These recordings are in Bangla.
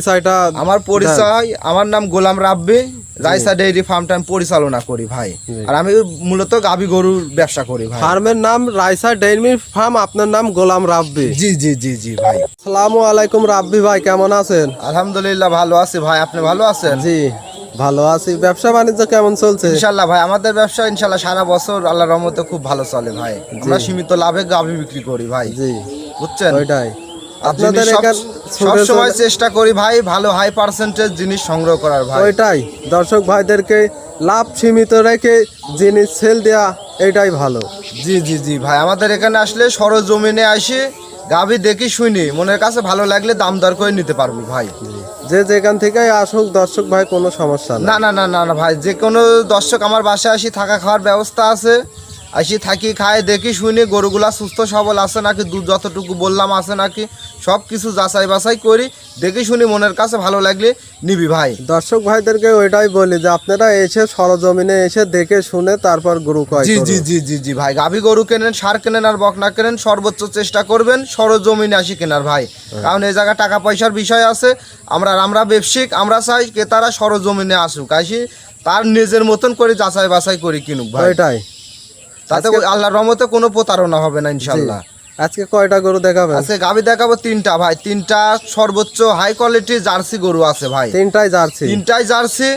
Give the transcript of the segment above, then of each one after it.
পরিচয়টা। আমার পরিচয়, আমার নাম গোলাম রাব্বি, রাইসা ডেইরি ফার্মটা আমি পরিচালনা করি ভাই। আর আমি মূলত গাভী গরুর ব্যবসা করি ভাই। ফার্মের নাম রাইসা ডেইরি ফার্ম, আপনার নাম গোলাম রাব্বি। জি জি জি জি ভাই। আসসালামু আলাইকুম রাব্বি ভাই, কেমন আছেন? আলহামদুলিল্লাহ ভালো আছি ভাই, আপনি ভালো আছেন? জি ভালো আছি। ব্যবসা বাণিজ্য কেমন চলছে? ইনশাল্লাহ ভাই, আমাদের ব্যবসা ইনশাল্লাহ সারা বছর আল্লাহর রহমতে খুব ভালো চলে ভাই। আমরা সীমিত লাভে গাভী বিক্রি করি ভাই। জি বুঝছেন? ওইটাই আপনাদের সব সময় চেষ্টা করি ভাই ভালো হাই পার্সেন্টেজ জিনিস সংগ্রহ করার ভাই। ওইটাই দর্শক ভাইদেরকে লাভ সীমিত রেখে জিনিস সেল দেয়া, এটাই ভালো। জি জি জি ভাই, আমাদের এখানে আসলে সরজমিনে আসি গাভী দেখি শুনি, মনের কাছে ভালো লাগলে দাম দর করে নিতে পারবো ভাই। যে যেখান থেকে আসুক দর্শক ভাই, কোনো সমস্যা না না না না না ভাই, যে কোনো দর্শক আমার বাসায় আসি থাকা খাওয়ার ব্যবস্থা আছে, আসি থাকি খাই দেখি শুনি গরুগুলা সুস্থ সবল আছে নাকি, দুধ যতটুকু বললাম আছে নাকি, সব কিছু যাচাই বাছাই করি, দেখি শুনি মনের কাছে ভালো লাগলে নিবি ভাই। দর্শক ভাইদেরকে ওইটাই বলি যে আপনারা এসে সরজমিনে এসে দেখে শুনে তারপর গরু ক্রয় জি করুন। জি জি জি জি ভাই, গাভী গরু কেনেন, সার কেনেন আর বকনা কেনেন, সর্বোচ্চ চেষ্টা করবেন সরজমিনে আসি কেনার ভাই। কারণ এই জায়গায় টাকা পয়সার বিষয় আছে, আমরা ব্যবসায়িক, আমরা চাই ক্রেতারা সরজমিনে আসুক, আসি তার নিজের মতন করে যাচাই বাছাই করি কিনুক ভাই। ওইটাই, তাতে আল্লাহর রহমতে কোনো প্রতারণা হবে না ইনশাল্লাহ। আজকে কয়টা গরু দেখাবেন? আজকে গাভী দেখাবো তিনটা ভাই, তিনটা সর্বোচ্চ হাই কোয়ালিটি জার্সি গরু আছে ভাই। তিনটাই জার্সি? তিনটাই জার্সি,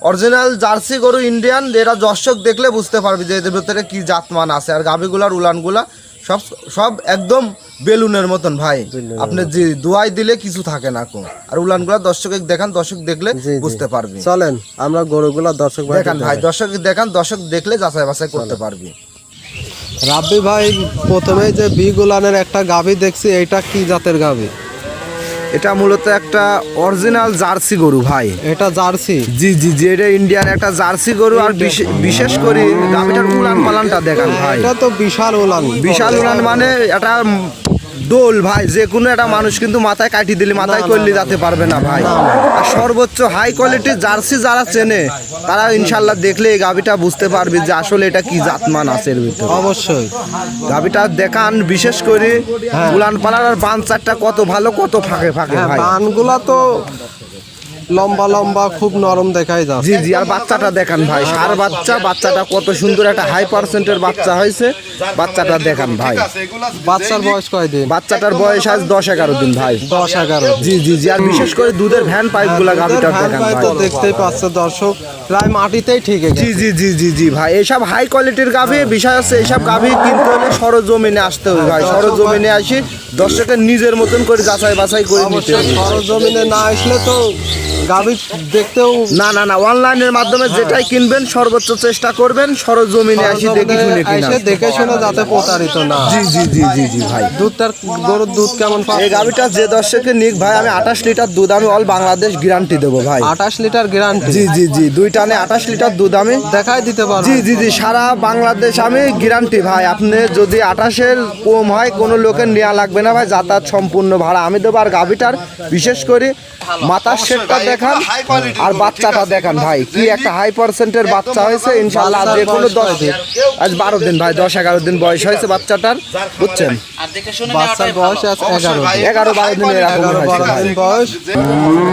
অরিজিনাল জার্সি গরু, ইন্ডিয়ান। এরা দর্শক দেখলে বুঝতে পারবে যে এদের ভিতরে কি জাতমান আছে। আর গাভীগুলার উলানগুলা সব সব একদম বেলুনের মতন ভাই, আপনি যে দোয়াই দিলে কিছু থাকে না কো। আর উলানগুলা দর্শক দেখান, দর্শক দেখলে বুঝতে পারবে। চলেন আমরা গরুগুলা দর্শক ভাই দেখান ভাই, দর্শক দেখান, দর্শক দেখলে যাচাই বাছাই করতে পারবে। রাব্বি ভাই, প্রথমেই যে বি গুলানের একটা গাভী দেখছি, এইটা কি জাতের গাভী? এটা মূলত একটা অরিজিনাল জার্সি গরু ভাই। এটা জার্সি? জি জি জি, এটা ইন্ডিয়ান একটা জার্সি গরু। আর বিশেষ করে গাভীটার উলান পালানটা দেখান ভাই, এটা তো বিশাল উলান। বিশাল উলান মানে এটা দোল ভাই, যে কোনো একটা মানুষ কিন্তু মাথায় কাটি দিলে মাথায় করলে যেতে পারবে না ভাই। আর সর্বোচ্চ হাই কোয়ালিটির জার্সি যারা চেনে তারা ইনশাল্লাহ দেখলে এই গাভীটা বুঝতে পারবে যে আসলে এটা কি জাতমান আছে এর ভিতরে। অবশ্যই গাভীটা দেখান, বিশেষ করে উলান পালার আর বান চারটা কত ভালো, কত ফাঁকে ফাঁকে ভাই। বানগুলা তো লম্বা লম্বা, খুব নরম দেখাই যায়। জি জি, আর বাচ্চাটা দেখান ভাই, সার বাচ্চা, বাচ্চাটা কত সুন্দর একটা হাই পার্সেন্টের বাচ্চা হয়েছে, বাচ্চাটা দেখান ভাই। বাচ্চার বয়স কয়দিন? বাচ্চাটার বয়স আজ 10-11 দিন ভাই। 10-11? জি জি জি, আর বিশেষ করে দুধের ভ্যান পাইপ গুলা গাভীটার দেখান ভাই। তো দেখতেই পাচ্ছে দর্শক, প্রায় মাটিতেই ঠিক আছে। জি জি জি জি জি ভাই, এইসব হাই কোয়ালিটির গাভী বিষয় আছে, এইসব গাভী কিনতে হলে সরজমিনে আসতে হবে ভাই। সরজমিনে আসি দর্শকের নিজের মতন করে যাচাই বাছাই করে নিতে হবে। সরজমিনে না আসলে তো গাভী দেখতেও না না না, অনলাইনের মাধ্যমে যেটাই কিনবেন সর্বোচ্চ চেষ্টা করবেন সরজমিনে আসি দেখে শুনে কিনা, দেখে শুনে যাতে প্রতারিত না। জি জি জি জি জি ভাই। দুধটার, গরুর দুধ কেমন পাবে? এই গাভীটা যে দর্শকে নিক ভাই, আমি 28 লিটার দুধ আমি অল বাংলাদেশ গ্যারান্টি দেবো ভাই। 28 লিটার গ্যারান্টি? জি জি জি, দুই টানে 28 লিটার দুধ আমি দেখাই দিতে পারবো। জি জি জি, সারা বাংলাদেশ আমি গ্যারান্টি ভাই। আপনি যদি 28-এর কম হয় কোনো লোকের নেওয়া লাগবে না ভাই, যাতায়াত সম্পূর্ণ ভাড়া আমি দেবো। আর গাভীটার বিশেষ করে মাথার শেপটা দেখান আর বাচ্চাটা দেখান ভাই, কি একটা হাই পার্সেন্টের বাচ্চা হয়েছে ইনশাআল্লাহ। যে কোনো 10 দিন, আজ 12 দিন ভাই, 10-11 দিন বয়স হয়েছে বাচ্চাটার, বুঝছেন? বাচ্চার বয়স আছে 11-12 দিন এরকম হয়েছে ভাই বয়স।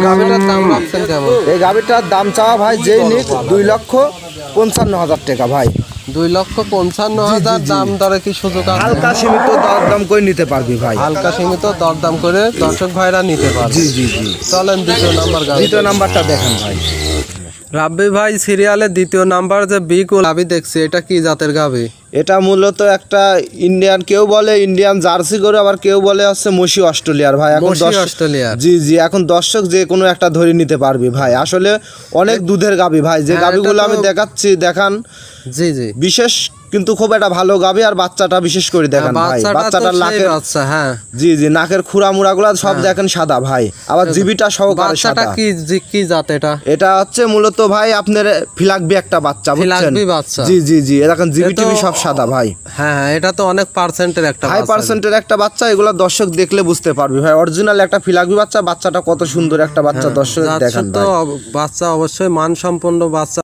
গাভীটার দাম রাখছেন কেমন? এই গাভীটার দাম চাওয়া ভাই যেই নিক 2,55,000 টাকা ভাই। 2,55,000 দাম দরে কি সুযোগ আছে? হালকা সীমিত দরদাম করে নিতে পারবি ভাই। হালকা সীমিত দরদাম করে দর্শক ভাইরা নিতে পারবে। জি জি জি, চলেন দ্বিতীয় নাম্বার গাভী। দ্বিতীয় নাম্বারটা দেখেন ভাই। রাব্বি ভাই, সিরিয়ালের দ্বিতীয় নাম্বার যে বি গাভী দেখছি, এটা কি জাতের গাভী? এটা মূলত একটা ইন্ডিয়ান, কেউ বলে ইন্ডিয়ান জার্সি গরু, আবার কেউ বলে হচ্ছে মসি অস্ট্রেলিয়ার ভাই। এখন অস্ট্রেলিয়ার? জি জি, এখন দর্শক যে কোনো একটা ধরে নিতে পারবি ভাই। আসলে অনেক দুধের গাভী ভাই, যে গাভীগুলো আমি দেখাচ্ছি দেখান। জি জি, বিশেষ কিন্তু খুব একটা ভালো গাভী। আর বাচ্চাটা বিশেষ করে দেখেন ভাই, বাচ্চাটার নাকের, হ্যাঁ জি জি, নাকের খুরা মুড়াগুলা সব দেখেন সাদা ভাই, আবার জিবিটা সহকারে সাদা। কি জাত এটা? এটা হচ্ছে মূলত ভাই আপনার ফিলাকবি একটা বাচ্চা, বুঝছেন? ফিলাকবি বাচ্চা? জি জি জি, দেখেন জিবি টিবি সব সাদা ভাই। হ্যাঁ, এটা তো অনেক পার্সেন্টের একটা, হাই পার্সেন্টের একটা বাচ্চা। এগুলা দর্শক দেখলে বুঝতে পারবি ভাই, অরিজিনাল একটা ফিলাকবি বাচ্চা। বাচ্চাটা কত সুন্দর একটা বাচ্চা, দর্শক দেখেন তো বাচ্চা অবশ্যই মানসম্পন্ন বাচ্চা।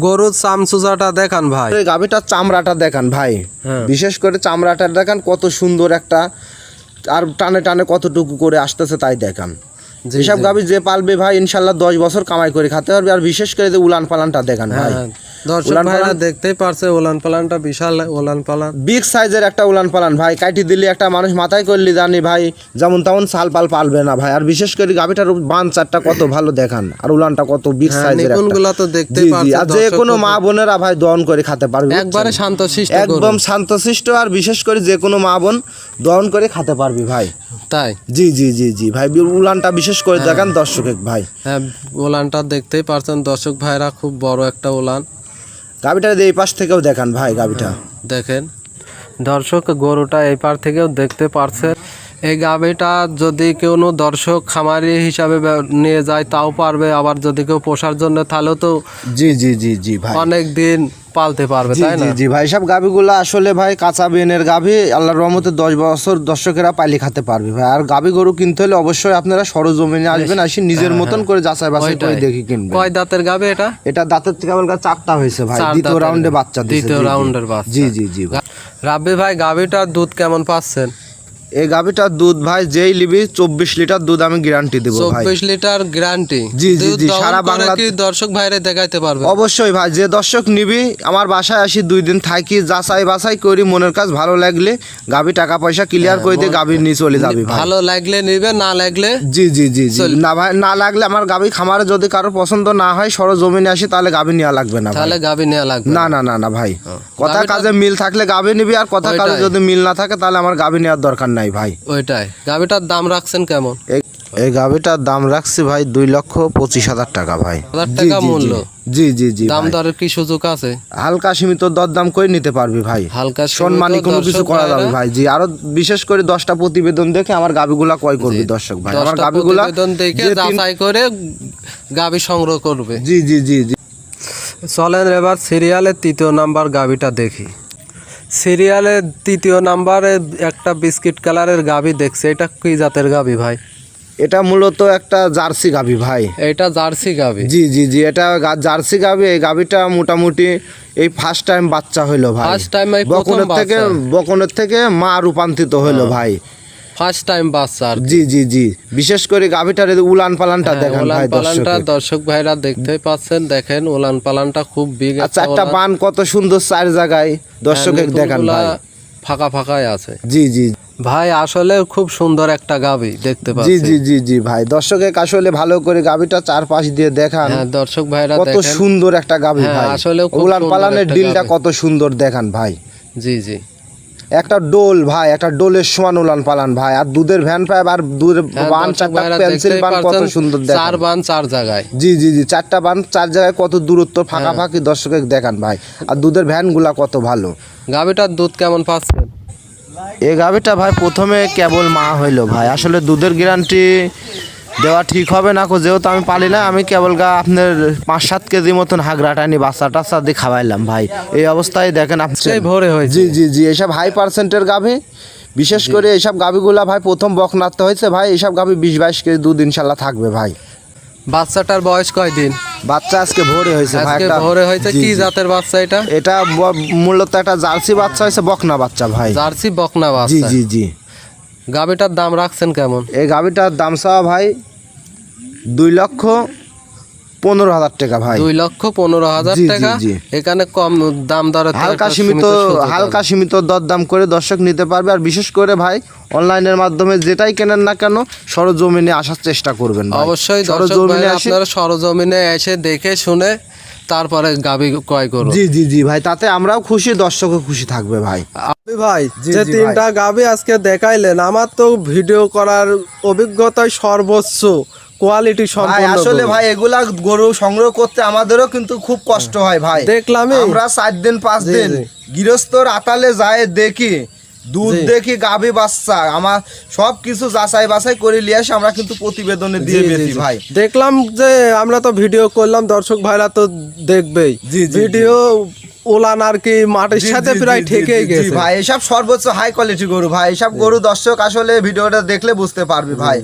গরুর চামচুজাটা দেখান ভাই, গাভীটার চামড়াটা দেখান ভাই, বিশেষ করে চামড়াটা দেখান কত সুন্দর একটা, আর টানে টানে কতটুকু করে আসতেছে তাই দেখান। জি, এসব জি। গাভী যে পালবে ভাই ইনশাল্লাহ 10 বছর কামাই করে খেতে পারবে। আর বিশেষ করে যে উলান পালানটা দেখান ভাই, হ্যাঁ, দর্শক উলান ভাইরা পালান দেখতেই পারছে উলান পালানটা বিশাল উলান পালান। বিগ সাইজের একটা উলান পালান ভাই, কাটি দিলে একটা মানুষ মাথায় করলি জানি ভাই যেমন তেমন সাল পাল পালবে না ভাই। আর বিশেষ করে গাভীটার বান চারটা কত ভালো দেখান, আর উলানটা কত বিগ হ্যাঁ, সাইজের নিপুণগুলা তো দেখতেই পারছে আর যে দর্শক কোনো খুব- মা বোনেরা ভাই দহন করে খেতে পারবে, একবারে বুঝছেন? শান্তশিষ্ট গরু। একদম শান্তশিষ্ট, আর বিশেষ করে যে কোনো মা বোন দহন করে খেতে পারবি ভাই। তাই জি জি জি জি ভাই, উলানটা বিশেষ করে দেখান দর্শক ভাই। হ্যাঁ, উলানটা দেখতেই পারছেন দর্শক ভাইরা, খুব বড় একটা উলান। গাভীটা এই পাশ থেকেও দেখান ভাই গাভীটা। দেখেন দর্শক, গরুটা এই পার থেকেও দেখতে পারছেন। এই গাভীটা যদি কোনো দর্শক খামারি হিসাবে নিয়ে যায় তাও পারবে, আবার যদি কেউ পোষার জন্য তাহলেও তো জি জি জি জি ভাই, অনেক দিন পালতে পারবে, জি তাই জি না? জি ভাই, সব গাভীগুলো আসলে ভাই কাঁচা বেনের গাভী, আল্লাহর রহমতে 10 বছর দর্শকেরা পালি খেতে পারবে ভাই। আর গাভী গরু কিনতে হলে অবশ্যই আপনারা সরজমিনে আসবেন, আসি নিজের মতন করে যাচাই বাছাই করে ওইটাই। দেখে কিনবেন। কয় দাঁতের গাভী এটা? এটা দাঁতের থেকে কেবল 4টা হয়েছে ভাই, চার দ্বিতীয় দাঁতের রাউন্ডে গাভী। বাচ্চা দিয়েছে। দ্বিতীয় জি, জি। রাউন্ডের বাচ্চা। জি জি জি ভাই। রাব্বি ভাই, গাভীটার দুধ কেমন পাচ্ছেন? এই গাভীটার দুধ ভাই যেই লিবি 24 লিটার দুধ আমি গ্যারান্টি দেবো ভাই। 24 লিটার গ্যারান্টি। জি, জি, জি, সারা বাংলা- কি দর্শক ভাইরে দেখাইতে পারবে? অবশ্যই ভাই, যে দর্শক নিবি আমার বাসায় আসি 2 দিন থাকি, যাচাই বাছাই করি, মনের কাজ ভালো লাগলে গাভী টাকা পয়সা ক্লিয়ার করে দিয়ে গাভী নিয়ে চলে যাবি ভাই। ভালো লাগলে নিবে, না লাগলে জি জি জি জি, না ভাই, না লাগলে আমার গাভী খামারে যদি কারো পছন্দ না হয় সরজমিনে আসি তাহলে গাভী নেওয়া লাগবে না ভাই। তাহলে গাভী নেওয়া লাগবে না না না না ভাই, কথা গাভীটা- কাজে মিল থাকলে গাভী নিবি, আর কথা কাজে ওইটাই। যদি মিল না থাকে তাহলে আমার গাভী নেওয়ার দরকার নাই ভাই। ওইটাই। গাভীটার দাম রাখছেন কেমন? এই গাভীটার দাম রাখছি ভাই 2,25,000 টাকা ভাই। 1,000 জি, টাকা জি, মূল্য। জি জি জি দাম ভাই। দরের কি সুযোগ আছে? হালকা সীমিত দরদাম করে নিতে পারবি ভাই, হালকা সীমিত সম্মানী কোনো কিছু দর্শক করা যাবে ভাইরা- ভাই। জি, আরো বিশেষ করে 10টা প্রতিবেদন দেখে আমার গাভীগুলা ক্রয় করবি দর্শক ভাই। আমার 10টা গাভীগুলা প্রতিবেদন দেখে যে তিন- যাচাই করে গাভী সংগ্রহ করবে। জি জি জি জি চলেন এবার সিরিয়ালের 3য় নাম্বার গাভীটা দেখি। সিরিয়ালের 3য় নাম্বারে একটা বিস্কিট কালারের গাভী দেখছে, এটা কি জাতের গাভী ভাই? এটা মূলত একটা জার্সি গাভী ভাই। এটা জার্সি গাভী। জি জি জি, এটা জার্সি গাভী। এই গাভীটা মোটামুটি এই ফার্স্ট টাইম বাচ্চা হইলো ভাই। First time এই প্রথম বকনের থেকে মা রূপান্তরিত হইলো ভাই। ফার্স্ট টাইম বাচ্চা আর কি। জি জি জি, বিশেষ করে গাভীটার এই উলান পালানটা হ্যাঁ, দেখান উলান ভাই পালানটা দর্শক। দর্শক ভাইরা দেখতেই পাচ্ছেন, দেখেন উলান পালানটা খুব বিগ। আচ্ছা, একটা বান কত সুন্দর 4 জায়গায় দর্শকের দেখান ভাই। ফাঁকা ফাঁকাই আছে জি জি ভাই, আসলে খুব সুন্দর একটা গাভী দেখতে জি পাচ্ছি। জি জি জি ভাই, দর্শকের আসলে ভালো করে গাভীটা চারপাশ দিয়ে দেখান। হ্যাঁ, দর্শক ভাইরা কত দেখেন। সুন্দর একটা গাভী হ্যাঁ, ভাই। আসলেও খুব উলান সুন্দর পালানের একটা ডিলটা গাভী। কত সুন্দর দেখান ভাই। জি জি। একটা ডোল ভাই, একটা ডোলের সমান উলান পালান ভাই। আর দুধের ভ্যান পাইপ আর দুধের হ্যাঁ, বান দর্শক 4টা ভাইরা পেন্সিল দেখতেই বান কত পাচ্ছেন, সুন্দর 4 দেখান। বান 4 জায়গায়। জি জি জি, 4টা বান 4 জায়গায় কত দূরত্ব ফাঁকাফাঁকি দর্শকের দেখান ভাই। আর দুধের ভ্যানগুলা কত ভালো। গাভীটার দুধ কেমন পাচ্ছেন? এই গাভীটা ভাই প্রথমে কেবল মা হইলো ভাই, আসলে দুধের গ্যারান্টি দেওয়া ঠিক হবে না, যেহেতু আমি পালি না। আমি কেবল আপনার 5-7 কেজি মতন হাগরা টানি বাচ্চা টাচ্চা দিয়ে খাওয়াইলাম ভাই। এই অবস্থায় দেখেন আপনি সেই ভোরে হয়েছে। জি জি জি, এসব হাই পার্সেন্টের গাভী, বিশেষ করে এইসব গাভীগুলা ভাই প্রথম বকনাতে হয়েছে ভাই। এইসব গাভী 20-22 কেজি দুধ ইনশাল্লাহ থাকবে ভাই। বাচ্চাটার বয়স কয়দিন? বাচ্চা আজকে ভোরে হয়েছে ভাই। আজকে একটা- ভোরে হয়েছে। জি, কি জি। জাতের বাচ্চা এটা? এটা মূলত একটা জার্সি বাচ্চা হয়েছে, বকনা বাচ্চা ভাই। জার্সি বকনা জি বাচ্চা। জি জি, গাভীটার দাম রাখছেন কেমন? এই গাভীটার দাম চাওয়া ভাই 2,15,000 টাকা ভাই। 2,15,000 জি, জি, টাকা। জি। এখানে কম দাম দরে তো হালকা একটা সীমিত সুযোগ হালকা আছে। সীমিত দরদাম করে দর্শক নিতে পারবে। আর বিশেষ করে ভাই অনলাইনের মাধ্যমে যেটাই কেনেন না কেন সরজমিনে আসার চেষ্টা করবেন ভাই। অবশ্যই দর্শক সরজমিনে ভাইরা আসে। আপনারা সরজমিনে এসে দেখে শুনে তারপরে গাভী ক্রয় করুন। জি জি জি ভাই, তাতে আমরাও খুশি, দর্শকও খুশি থাকবে ভাই। আপনি ভাই জি, যে জি 3টা গাভী আজকে দেখাইলেন, আমার তো ভিডিও করার অভিজ্ঞতায় সর্বোচ্চ কোয়ালিটি ভাই সম্পন্ন আসলে গরু। ভাই এগুলা গরু সংগ্রহ করতে আমাদেরও কিন্তু খুব কষ্ট হয় ভাই। দেখলামই। আমরা 4 দিন 5 জি, দিন জি। গৃহস্থর আতালে যায় দেখি, দুধ জি। দেখি, গাভী বাচ্চা, আমার সব কিছু যাচাই বাছাই করে নিয়ে আসে আমরা কিন্তু প্রতিবেদনে দিয়ে জি, জি, বেশি জি। ভাই। দেখলাম যে আমরা তো ভিডিও করলাম, দর্শক ভাইরা তো দেখবেই। জি, জি, ভিডিও উলান আর কি মাটির জি, সাথে জি, প্রায় জি, ঠেকেই জি, জি, গেছে ভাই। এসব সর্বোচ্চ হাই কোয়ালিটি গরু ভাই। এসব গরু দর্শক আসলে ভিডিওটা দেখলে বুঝতে পারবি ভাই।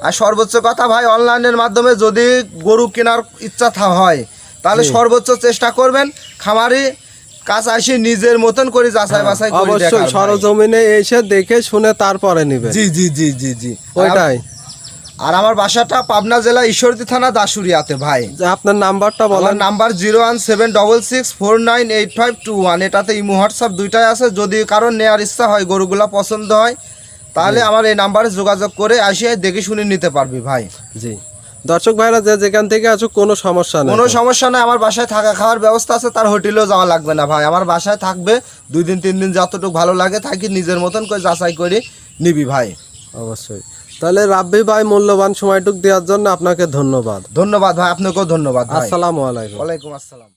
আর সর্বোচ্চ কথা ভাই, অনলাইনের মাধ্যমে যদি গরু কেনার ইচ্ছা হয় তাহলে সর্বোচ্চ চেষ্টা করবেন খামারি কাছে আসি নিজের মতন করে যাচাই বাছাই করে অবশ্যই দেখার ভাই। সরজমিনে এসে দেখে শুনে তারপরে নিবে। জি জি জি জি জি, ওইটাই। আর আমার বাসাটা পাবনা জেলা ঈশ্বরদী থানা দাসুরিয়াতে ভাই। আপনার নাম্বারটা আমার বলেন। নাম্বার 01766498521। এটাতে ইমো হোয়াটসঅ্যাপ দুইটাই আছে। যদি কারোর নেওয়ার ইচ্ছা হয়, গরুগুলা পছন্দ হয়, তাহলে আমার এই নাম্বারে যোগাযোগ করে আসিয়ে দেখে শুনে নিতে পারবি ভাই। জি দর্শক ভাইরা যে যেখান থেকে আসুক কোনো সমস্যা নেই, কোনো সমস্যা নাই। আমার বাসায় থাকা খাওয়ার ব্যবস্থা আছে, তার হোটেলেও যাওয়া লাগবে না ভাই। আমার বাসায় থাকবে 2 দিন 3 দিন, যতটুকু ভালো লাগে থাকি, নিজের মতন করে যাচাই করে নিবি ভাই। অবশ্যই। তাহলে রাব্বি ভাই মূল্যবান সময়টুকু দেওয়ার জন্য আপনাকে ধন্যবাদ। ধন্যবাদ ভাই, আপনাকেও ধন্যবাদ ভাই। আসসালামু আলাইকুম। ওয়ালাইকুম আসসালাম।